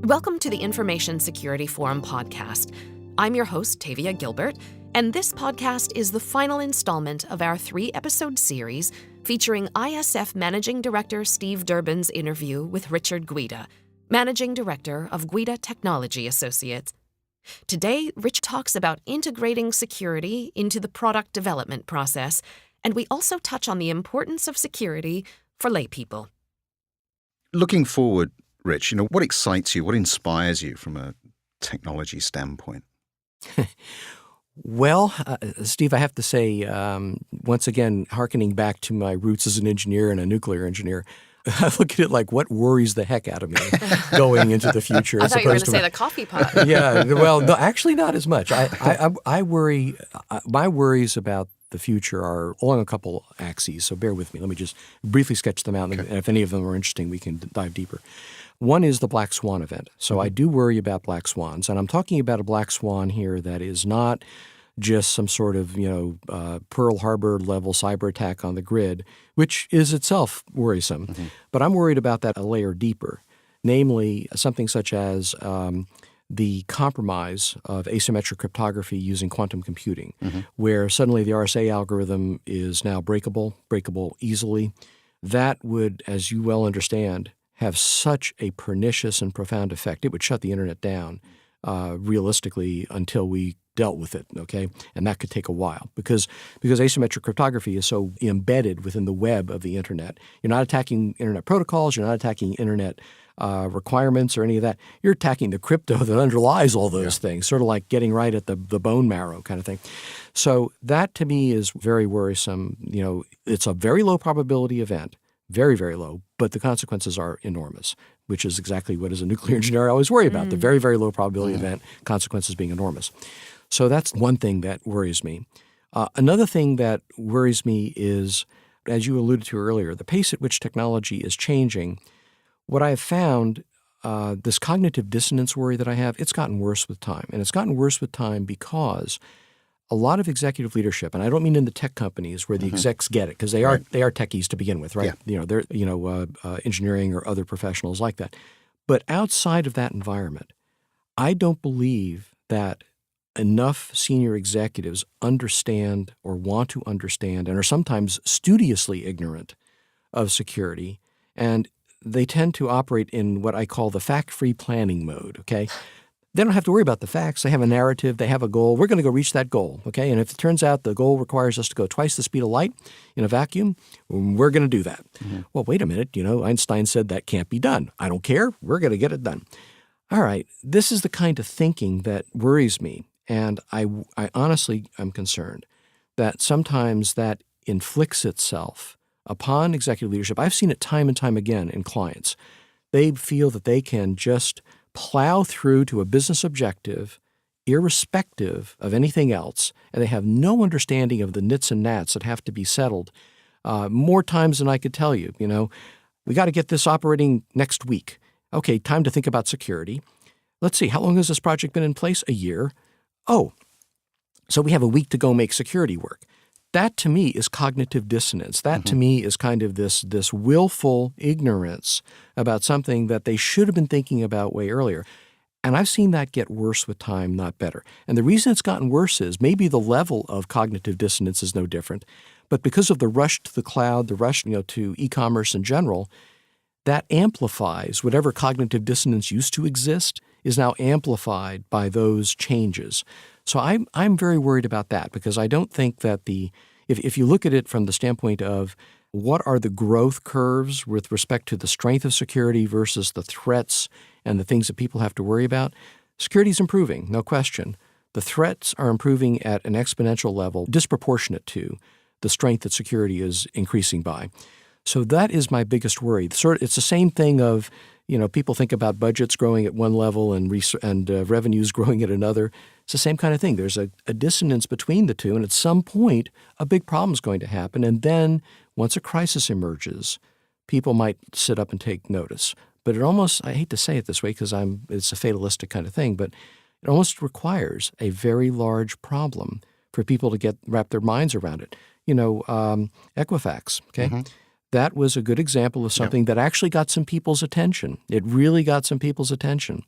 Welcome to the Information Security Forum podcast. I'm your host, Tavia Gilbert, and this podcast is the final installment of our 3-episode series featuring ISF Managing Director Steve Durbin's interview with Richard Guida, Managing Director of Guida Technology Associates. Today, Rich talks about integrating security into the product development process, and we also touch on the importance of security for laypeople. Looking forward, Rich, what excites you? What inspires you from a technology standpoint? Well, Steve, I have to say, once again, hearkening back to my roots as an engineer and a nuclear engineer, I look at it like what worries the heck out of me going into the future. I thought you were going to say the coffee pot. Yeah, well, no, actually not as much. I worry, my worries about the future are along a couple axes, so bear with me. Let me just briefly sketch them out, and if any of them are interesting, we can dive deeper. One is the black swan event. So I do worry about black swans, and I'm talking about a black swan here that is not just some sort of, Pearl Harbor level cyber attack on the grid, which is itself worrisome. But I'm worried about that a layer deeper, namely something such as the compromise of asymmetric cryptography using quantum computing, where suddenly the RSA algorithm is now breakable easily. That would, as you well understand, have such a pernicious and profound effect. It would shut the internet down realistically until we dealt with it, okay? And that could take a while because asymmetric cryptography is so embedded within the web of the internet. You're not attacking internet protocols. You're not attacking internet requirements or any of that. You're attacking the crypto that underlies all those things, sort of like getting right at the bone marrow kind of thing. So that to me is very worrisome. It's a very low probability event. Very, very low, but the consequences are enormous, which is exactly what, as a nuclear engineer, I always worry about, the very, very low probability event, consequences being enormous. So that's one thing that worries me. Another thing that worries me is, as you alluded to earlier, the pace at which technology is changing. What I have found, this cognitive dissonance worry that I have, it's gotten worse with time. And it's gotten worse with time because a lot of executive leadership, and I don't mean in the tech companies where the execs get it, because they are techies to begin with, right? Yeah. They're engineering or other professionals like that. But outside of that environment, I don't believe that enough senior executives understand or want to understand and are sometimes studiously ignorant of security, and they tend to operate in what I call the fact-free planning mode, okay? They don't have to worry about the facts. They have a narrative. They have a goal. We're going to go reach that goal, okay? And if it turns out the goal requires us to go twice the speed of light in a vacuum, we're going to do that. Well, wait a minute. Einstein said that can't be done. I don't care. We're going to get it done. All right. This is the kind of thinking that worries me. And I honestly am concerned that sometimes that inflicts itself upon executive leadership. I've seen it time and time again in clients. They feel that they can just plow through to a business objective irrespective of anything else, and they have no understanding of the nits and gnats that have to be settled more times than I could tell you. We got to get this operating next week. Okay, time to think about security. Let's see, how long has this project been in place? A year. Oh, so we have a week to go make security work. That to me is cognitive dissonance. That to me is kind of this willful ignorance about something that they should have been thinking about way earlier. And I've seen that get worse with time, not better. And the reason it's gotten worse is maybe the level of cognitive dissonance is no different, but because of the rush to the cloud, the rush to e-commerce in general, that amplifies whatever cognitive dissonance used to exist is now amplified by those changes. So I'm very worried about that because I don't think that if you look at it from the standpoint of what are the growth curves with respect to the strength of security versus the threats and the things that people have to worry about, security is improving, no question. The threats are improving at an exponential level disproportionate to the strength that security is increasing by. So that is my biggest worry. It's the same thing of, people think about budgets growing at one level and revenues growing at another. It's the same kind of thing. There's a dissonance between the two, and at some point, a big problem is going to happen. And then once a crisis emerges, people might sit up and take notice. But it almost, I hate to say it this way because it's a fatalistic kind of thing, but it almost requires a very large problem for people to wrap their minds around it. Equifax, okay? that was a good example of something that actually got some people's attention. It really got some people's attention.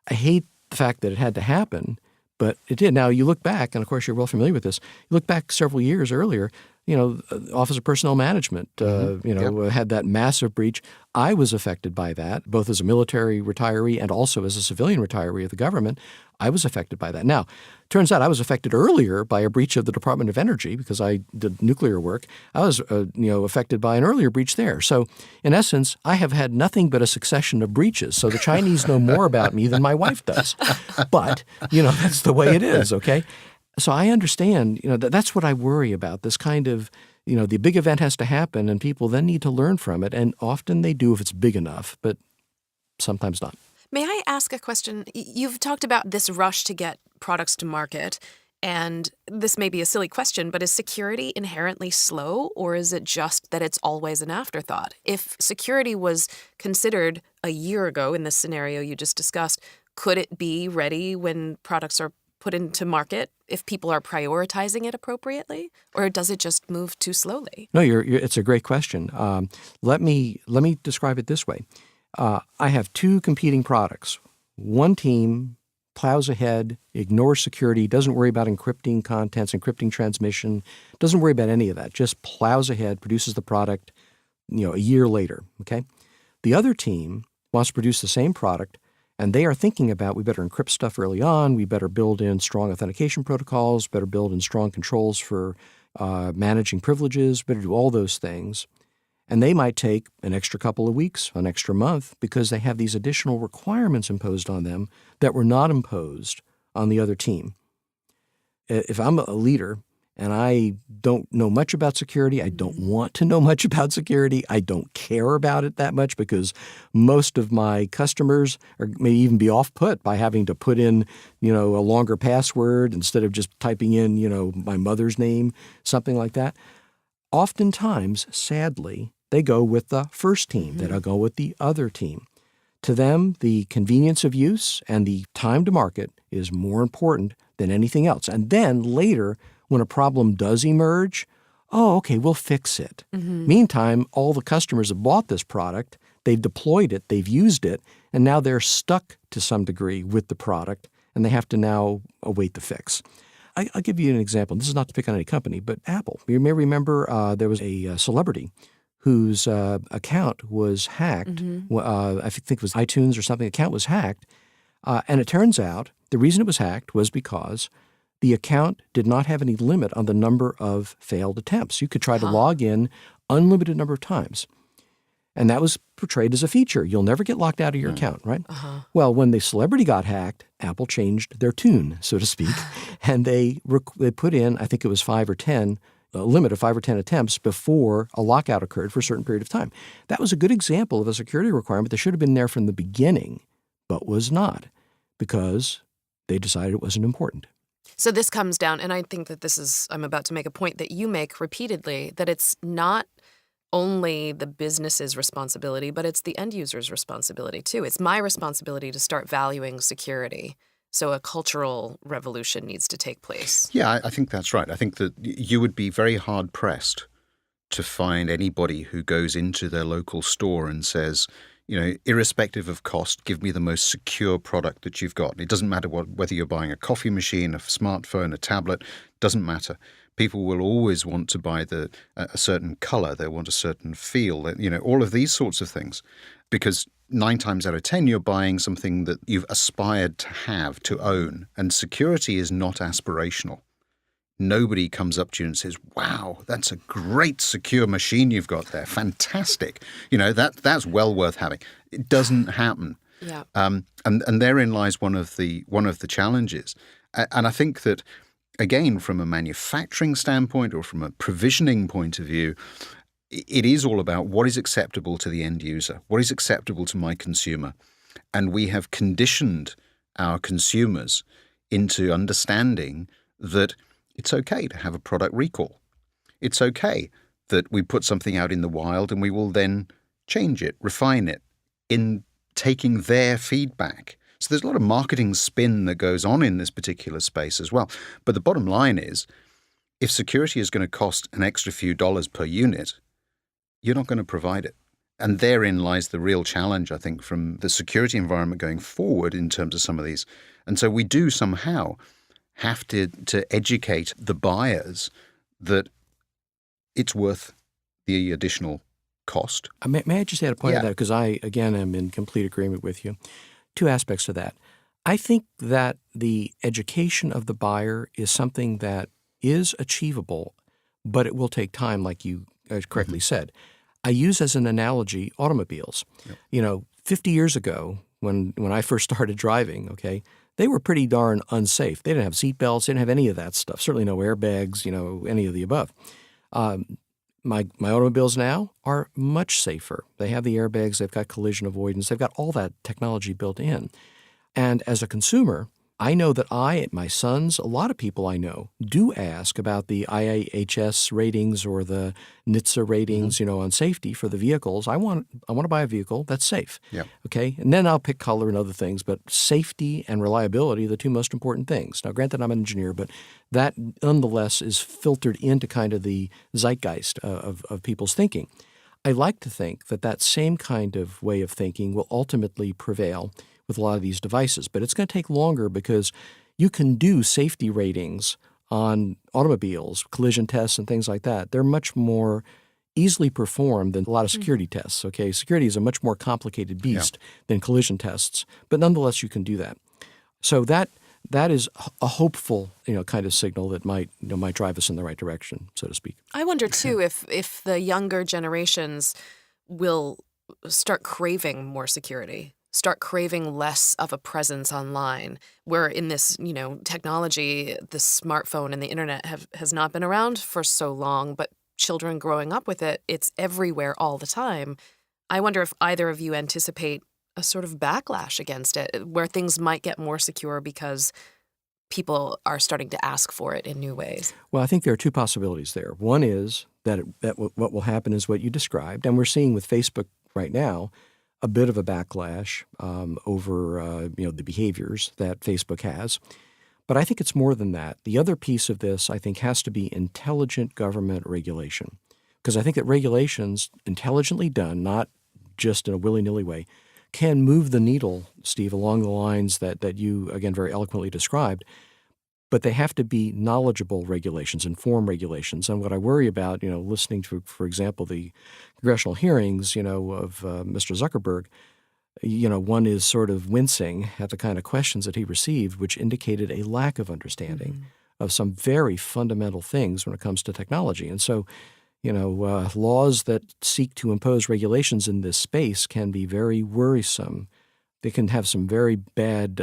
I hate the fact that it had to happen, but it did. Now, you look back, and of course you're well familiar with this, you look back several years earlier, Office of Personnel Management, had that massive breach. I was affected by that, both as a military retiree and also as a civilian retiree of the government. I was affected by that. Now, turns out I was affected earlier by a breach of the Department of Energy because I did nuclear work. I was, affected by an earlier breach there. So, in essence, I have had nothing but a succession of breaches. So the Chinese know more about me than my wife does. But, that's the way it is, okay? So I understand, that's what I worry about, this kind of, the big event has to happen and people then need to learn from it. And often they do if it's big enough, but sometimes not. May I ask a question? You've talked about this rush to get products to market, and this may be a silly question, but is security inherently slow, or is it just that it's always an afterthought? If security was considered a year ago in this scenario you just discussed, could it be ready when products are put into market if people are prioritizing it appropriately, or does it just move too slowly? No, it's a great question. Let me describe it this way. I have two competing products. One team plows ahead, ignores security, doesn't worry about encrypting contents, encrypting transmission, doesn't worry about any of that, just plows ahead, produces the product, a year later, okay? The other team wants to produce the same product, and they are thinking about, we better encrypt stuff early on, we better build in strong authentication protocols, better build in strong controls for managing privileges, better do all those things. And they might take an extra couple of weeks, an extra month, because they have these additional requirements imposed on them that were not imposed on the other team. If I'm a leader and I don't know much about security, I don't want to know much about security, I don't care about it that much because most of my customers may even be off-put by having to put in, a longer password instead of just typing in, my mother's name, something like that. Oftentimes, sadly, they go with the first team. They don't go with the other team. To them, the convenience of use and the time to market is more important than anything else. And then later, when a problem does emerge, okay, we'll fix it. Meantime, all the customers have bought this product, they've deployed it, they've used it, and now they're stuck to some degree with the product, and they have to now await the fix. I'll give you an example. This is not to pick on any company, but Apple. You may remember there was a celebrity whose account was hacked. I think it was iTunes or something. Account was hacked. And it turns out the reason it was hacked was because the account did not have any limit on the number of failed attempts. You could try to log in unlimited number of times. And that was portrayed as a feature. You'll never get locked out of your account, right? Well, when the celebrity got hacked, Apple changed their tune, so to speak, and they put in, I think it was 5 or 10, a limit of 5 or 10 attempts before a lockout occurred for a certain period of time. That was a good example of a security requirement that should have been there from the beginning, but was not, because they decided it wasn't important. So this comes down, and I think that I'm about to make a point that you make repeatedly, that it's not only the business's responsibility, but it's the end user's responsibility too. It's my responsibility to start valuing security. So a cultural revolution needs to take place. Yeah, I think that's right. I think that you would be very hard-pressed to find anybody who goes into their local store and says, irrespective of cost, give me the most secure product that you've got. It doesn't matter whether you're buying a coffee machine, a smartphone, a tablet, doesn't matter. People will always want to buy a certain color. They want a certain feel, all of these sorts of things. Because 9 times out of 10, you're buying something that you've aspired to have, to own. And security is not aspirational. Nobody comes up to you and says, wow, that's a great secure machine you've got there. Fantastic. That's well worth having. It doesn't happen. Yeah. And therein lies one of the challenges. And I think that, again, from a manufacturing standpoint or from a provisioning point of view, it is all about what is acceptable to the end user, what is acceptable to my consumer. And we have conditioned our consumers into understanding that it's okay to have a product recall. It's okay that we put something out in the wild and we will then change it, refine it in taking their feedback. So there's a lot of marketing spin that goes on in this particular space as well. But the bottom line is, if security is going to cost an extra few dollars per unit, you're not going to provide it. And therein lies the real challenge, I think, from the security environment going forward in terms of some of these. And so we do somehow have to educate the buyers that it's worth the additional cost. May I just add a point to that? Because I, again, am in complete agreement with you. Two aspects to that. I think that the education of the buyer is something that is achievable, but it will take time, like you correctly said. I use as an analogy automobiles. Yep. 50 years ago, when I first started driving, they were pretty darn unsafe. They didn't have seat belts, they didn't have any of that stuff. Certainly no airbags, any of the above. My automobiles now are much safer. They have the airbags, they've got collision avoidance, they've got all that technology built in. And as a consumer, I know that my sons, a lot of people I know, do ask about the IIHS ratings or the NHTSA ratings, on safety for the vehicles. I want to buy a vehicle that's safe. Yep. Okay, and then I'll pick color and other things, but safety and reliability are the two most important things. Now, granted, I'm an engineer, but that nonetheless is filtered into kind of the zeitgeist of people's thinking. I like to think that same kind of way of thinking will ultimately prevail with a lot of these devices. But it's going to take longer because you can do safety ratings on automobiles, collision tests and things like that. They're much more easily performed than a lot of security tests. Okay, security is a much more complicated beast than collision tests, but nonetheless you can do that. So that is a hopeful, kind of signal that might drive us in the right direction, so to speak. I wonder too if the younger generations will start craving more security. Start craving less of a presence online, where in this, technology, the smartphone and the internet has not been around for so long, but children growing up with it, it's everywhere all the time. I wonder if either of you anticipate a sort of backlash against it, where things might get more secure because people are starting to ask for it in new ways. Well, I think there are two possibilities there. One is that what will happen is what you described, and we're seeing with Facebook right now, a bit of a backlash over the behaviors that Facebook has. But I think it's more than that. The other piece of this, I think, has to be intelligent government regulation. Because I think that regulations, intelligently done, not just in a willy-nilly way, can move the needle, Steve, along the lines that you, again, very eloquently described. But they have to be knowledgeable regulations, informed regulations. And what I worry about, listening to, for example, the congressional hearings, of Mr. Zuckerberg, one is sort of wincing at the kind of questions that he received, which indicated a lack of understanding of some very fundamental things when it comes to technology. And so, laws that seek to impose regulations in this space can be very worrisome. They can have some very bad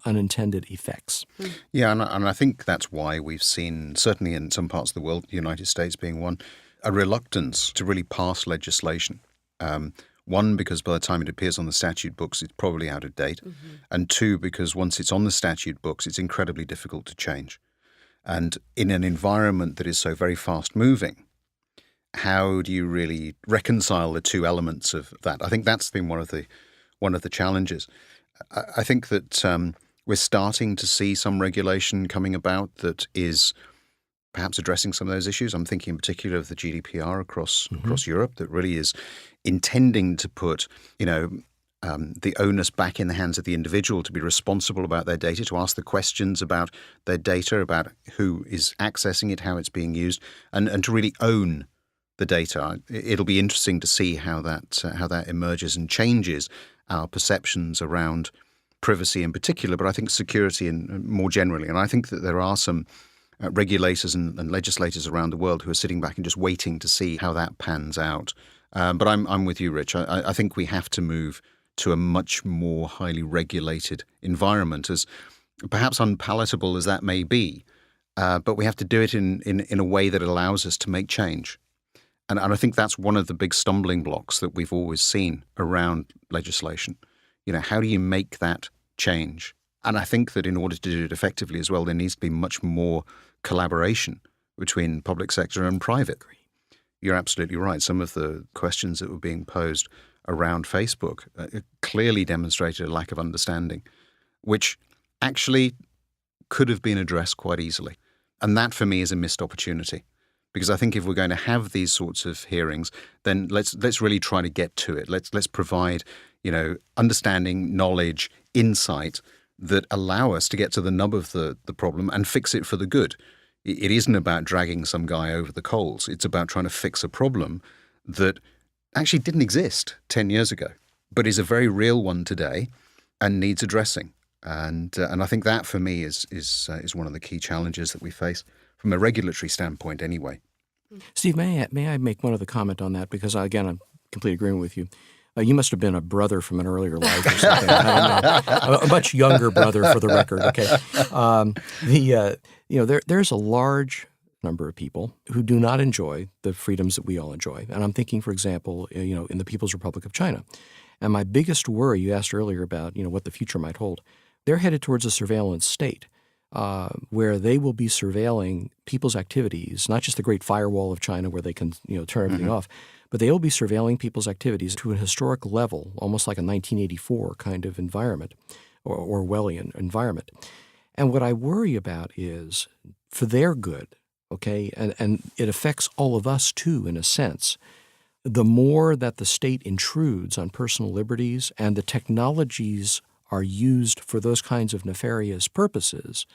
unintended effects. Yeah, and I think that's why we've seen, certainly in some parts of the world, the United States being one, a reluctance to really pass legislation. One, because by the time it appears on the statute books, it's probably out of date. And two, because once it's on the statute books, it's incredibly difficult to change. And in an environment that is so very fast-moving, how do you really reconcile the two elements of that? I think that's been one of the challenges. I think that we're starting to see some regulation coming about that is perhaps addressing some of those issues. I'm thinking in particular of the GDPR across Europe that really is intending to put, the onus back in the hands of the individual to be responsible about their data, to ask the questions about their data, about who is accessing it, how it's being used, and to really own the data. It'll be interesting to see how that emerges and changes our perceptions around privacy in particular, but I think security more generally. And I think that there are some regulators and legislators around the world who are sitting back and just waiting to see how that pans out. But I'm with you, Rich. I think we have to move to a much more highly regulated environment, as perhaps unpalatable as that may be. But we have to do it in a way that allows us to make change. And I think that's one of the big stumbling blocks that we've always seen around legislation. How do you make that change? And I think that in order to do it effectively as well, there needs to be much more collaboration between public sector and private. You're absolutely right. Some of the questions that were being posed around Facebook clearly demonstrated a lack of understanding, which actually could have been addressed quite easily. And that, for me, is a missed opportunity. Because I think if we're going to have these sorts of hearings, then let's really try to get to it. Let's provide, understanding, knowledge, insight that allow us to get to the nub of the problem and fix it for the good. It isn't about dragging some guy over the coals. It's about trying to fix a problem that actually didn't exist 10 years ago, but is a very real one today and needs addressing. And I think that for me is one of the key challenges that we face from a regulatory standpoint anyway. Steve, may I make one other comment on that? Because, again, I'm completely agreeing with you. You must have been a brother from an earlier life or something. I don't know. A much younger brother, for the record. Okay, there's a large number of people who do not enjoy the freedoms that we all enjoy, and I'm thinking, for example, in the People's Republic of China. And my biggest worry, you asked earlier about what the future might hold. They're headed towards a surveillance state where they will be surveilling people's activities, not just the Great Firewall of China where they can turn everything off. But they will be surveilling people's activities to a historic level, almost like a 1984 kind of environment or Orwellian environment. And what I worry about is for their good, okay, and it affects all of us too in a sense, the more that the state intrudes on personal liberties and the technologies are used for those kinds of nefarious purposes,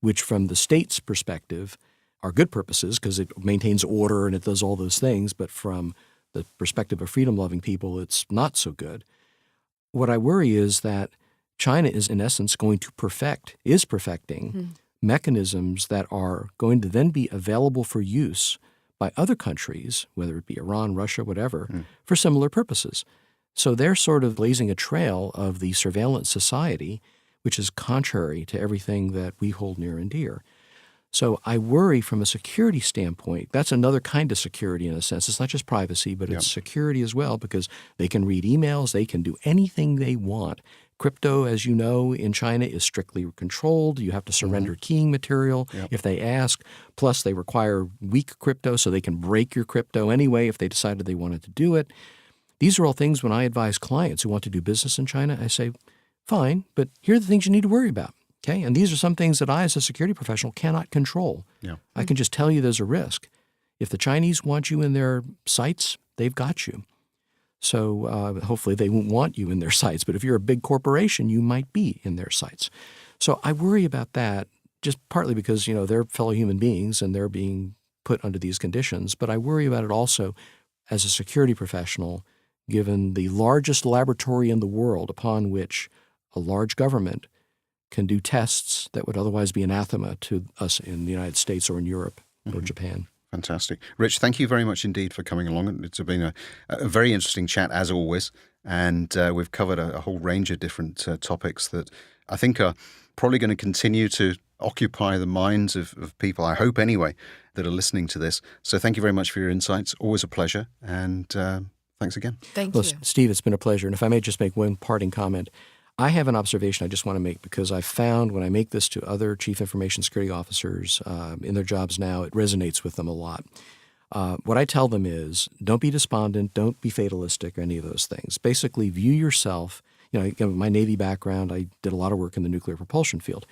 which from the state's perspective are good purposes because it maintains order and it does all those things, but from the perspective of freedom-loving people, it's not so good. What I worry is that China is, in essence, perfecting mechanisms that are going to then be available for use by other countries, whether it be Iran, Russia, whatever, for similar purposes. So they're sort of blazing a trail of the surveillance society, which is contrary to everything that we hold near and dear. So I worry from a security standpoint. That's another kind of security in a sense. It's not just privacy, but it's security as well because they can read emails. They can do anything they want. Crypto, as you know, in China is strictly controlled. You have to surrender keying material if they ask. Plus, they require weak crypto so they can break your crypto anyway if they decided they wanted to do it. These are all things when I advise clients who want to do business in China, I say, fine, but here are the things you need to worry about. Okay, and these are some things that I, as a security professional, cannot control. I can just tell you there's a risk. If the Chinese want you in their sites, they've got you. So hopefully they won't want you in their sites. But if you're a big corporation, you might be in their sites. So I worry about that just partly because, they're fellow human beings and they're being put under these conditions. But I worry about it also as a security professional, given the largest laboratory in the world upon which a large government can do tests that would otherwise be anathema to us in the United States or in Europe or Japan. Fantastic. Rich, thank you very much indeed for coming along. It's been a very interesting chat, as always, and we've covered a whole range of different topics that I think are probably going to continue to occupy the minds of people, I hope anyway, that are listening to this. So thank you very much for your insights. Always a pleasure, and thanks again. Thank you. Steve, it's been a pleasure. And if I may just make one parting comment, I have an observation I just want to make because I found when I make this to other chief information security officers in their jobs now, it resonates with them a lot. What I tell them is don't be despondent, don't be fatalistic or any of those things. Basically, view yourself. My Navy background, I did a lot of work in the nuclear propulsion field.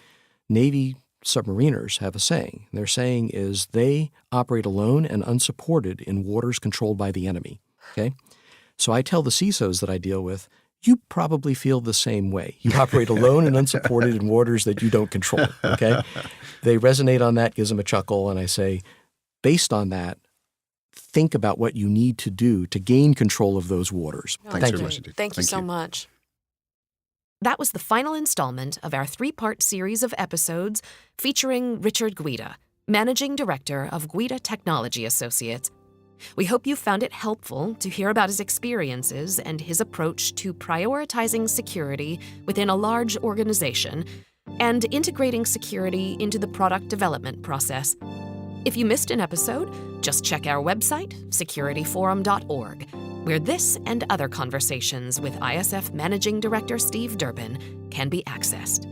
Navy submariners have a saying. Their saying is they operate alone and unsupported in waters controlled by the enemy. Okay? So I tell the CISOs that I deal with, you probably feel the same way. You operate alone and unsupported in waters that you don't control, okay? They resonate on that, gives them a chuckle, and I say, based on that, think about what you need to do to gain control of those waters. Thanks very much indeed. Thank you so much. That was the final installment of our 3-part series of episodes featuring Richard Guida, Managing Director of Guida Technology Associates. We hope you found it helpful to hear about his experiences and his approach to prioritizing security within a large organization and integrating security into the product development process. If you missed an episode, just check our website, securityforum.org, where this and other conversations with ISF Managing Director Steve Durbin can be accessed.